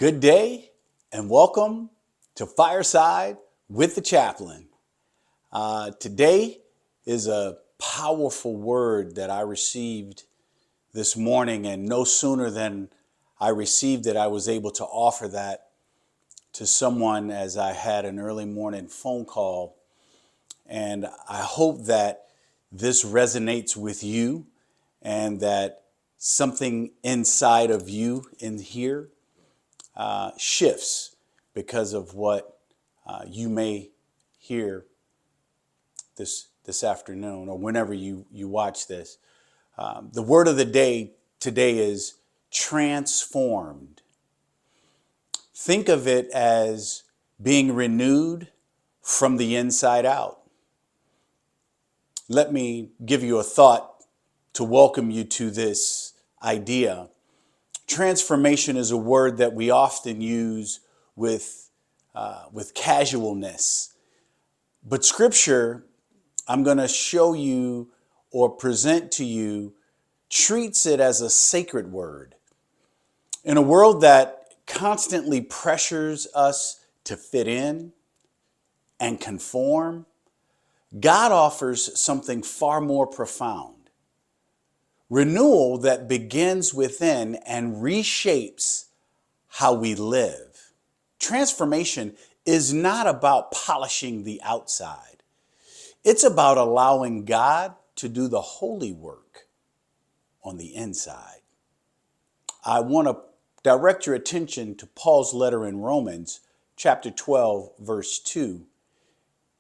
Good day and welcome to Fireside with the Chaplain. Today is a powerful word that I received this morning, and no sooner than I received it, I was able to offer that to someone as I had an early morning phone call. And I hope that this resonates with you and that something inside of you in here shifts because of what you may hear this afternoon or whenever you watch this. The word of the day today is transformed. Think of it as being renewed from the inside out. Let me give you a thought to welcome you to this idea. Transformation is a word that we often use with casualness. But Scripture, I'm going to show you or present to you, treats it as a sacred word. In a world that constantly pressures us to fit in and conform, God offers something far more profound. Renewal that begins within and reshapes how we live. Transformation is not about polishing the outside. It's about allowing God to do the holy work on the inside. I want to direct your attention to Paul's letter in Romans, chapter 12, verse 2.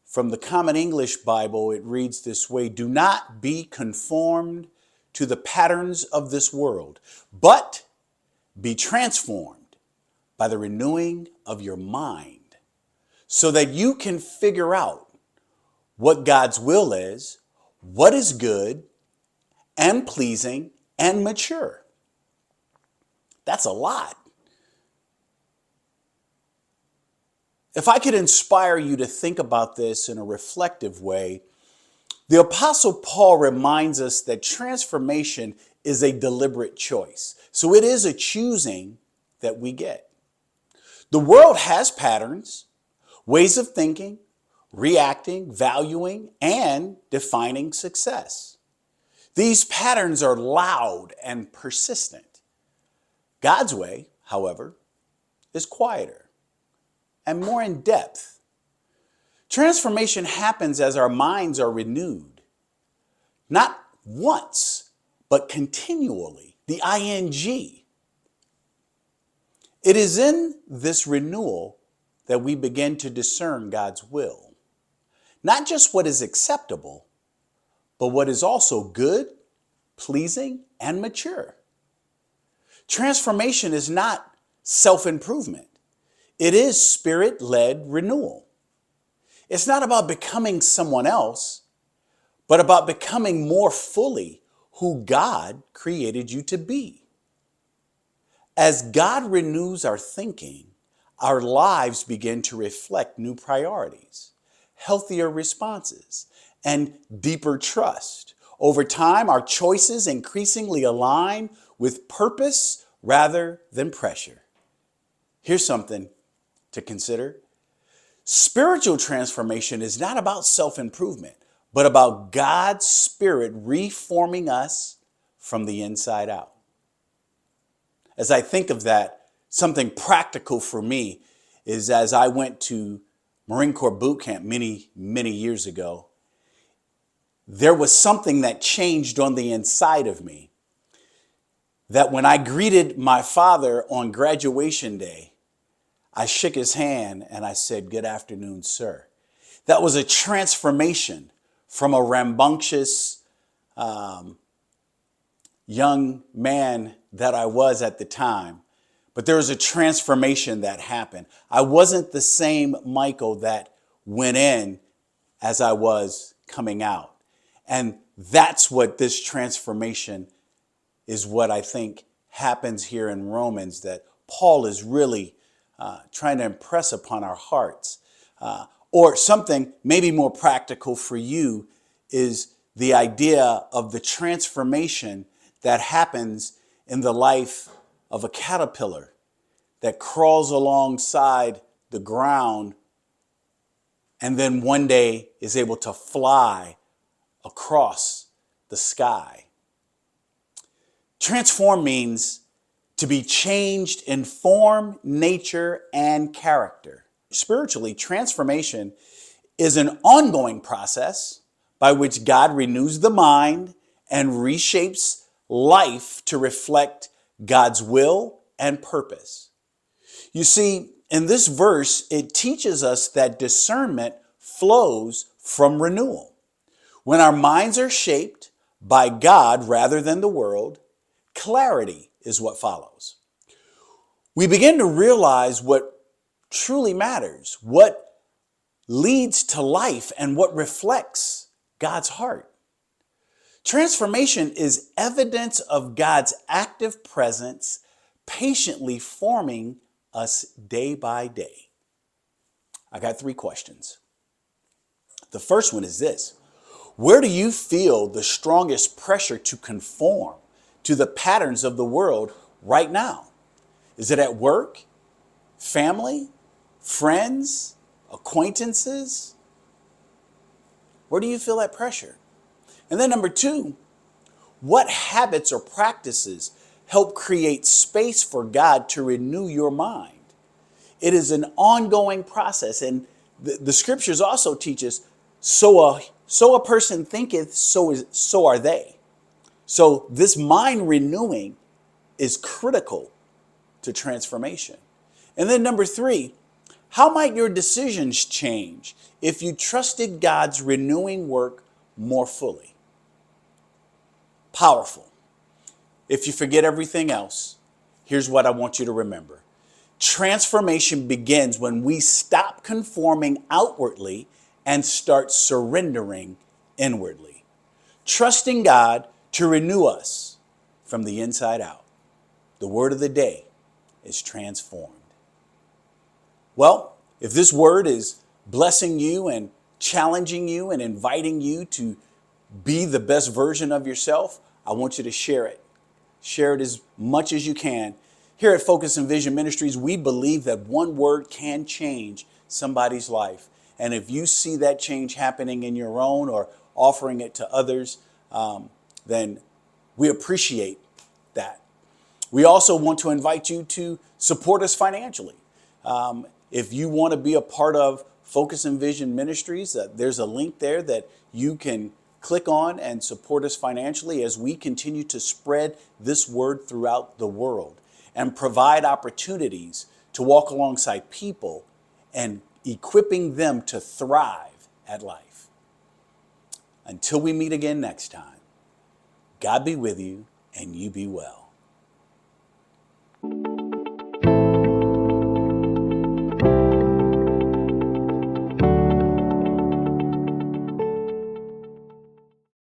From the Common English Bible, it reads this way: "Do not be conformed to the patterns of this world, but be transformed by the renewing of your mind, so that you can figure out what God's will is, what is good and pleasing and mature." That's a lot. If I could inspire you to think about this in a reflective way, the Apostle Paul reminds us that transformation is a deliberate choice. So it is a choosing that we get. The world has patterns, ways of thinking, reacting, valuing, and defining success. These patterns are loud and persistent. God's way, however, is quieter and more in depth. Transformation happens as our minds are renewed, not once, but continually, the ing. It is in this renewal that we begin to discern God's will, not just what is acceptable, but what is also good, pleasing, and mature. Transformation is not self-improvement. It is spirit-led renewal. It's not about becoming someone else, but about becoming more fully who God created you to be. As God renews our thinking, our lives begin to reflect new priorities, healthier responses, and deeper trust. Over time, our choices increasingly align with purpose rather than pressure. Here's something to consider. Spiritual transformation is not about self-improvement, but about God's Spirit reforming us from the inside out. As I think of that, something practical for me is as I went to Marine Corps boot camp many years ago, there was something that changed on the inside of me. That when I greeted my father on graduation day, I shook his hand and I said, "Good afternoon, sir." That was a transformation from a rambunctious young man that I was at the time. But there was a transformation that happened. I wasn't the same Michael that went in as I was coming out. And that's what this transformation is, what I think happens here in Romans, that Paul is really trying to impress upon our hearts. Or something maybe more practical for you is the idea of the transformation that happens in the life of a caterpillar that crawls alongside the ground and then one day is able to fly across the sky. Transform means to be changed in form, nature, and character. Spiritually, transformation is an ongoing process by which God renews the mind and reshapes life to reflect God's will and purpose. You see, in this verse, it teaches us that discernment flows from renewal. When our minds are shaped by God rather than the world, clarity is what follows. We begin to realize what truly matters, what leads to life, and what reflects God's heart. Transformation is evidence of God's active presence, patiently forming us day by day. I got 3 questions. The first one is this: where do you feel the strongest pressure to conform to the patterns of the world right now? Is it at work, family, friends, acquaintances? Where do you feel that pressure? And then number 2, what habits or practices help create space for God to renew your mind? It is an ongoing process, and the scriptures also teach us, so a person thinketh, so are they. So this mind renewing is critical to transformation. And then number 3, how might your decisions change if you trusted God's renewing work more fully? Powerful. If you forget everything else, here's what I want you to remember. Transformation begins when we stop conforming outwardly and start surrendering inwardly, trusting God to renew us from the inside out. The word of the day is transformed. Well, if this word is blessing you and challenging you and inviting you to be the best version of yourself, I want you to share it. Share it as much as you can. Here at Focus and Vision Ministries, we believe that one word can change somebody's life. And if you see that change happening in your own or offering it to others, then we appreciate that. We also want to invite you to support us financially. If you want to be a part of Focus and Vision Ministries, there's a link there that you can click on and support us financially as we continue to spread this word throughout the world and provide opportunities to walk alongside people and equipping them to thrive at life. Until we meet again next time, God be with you and you be well.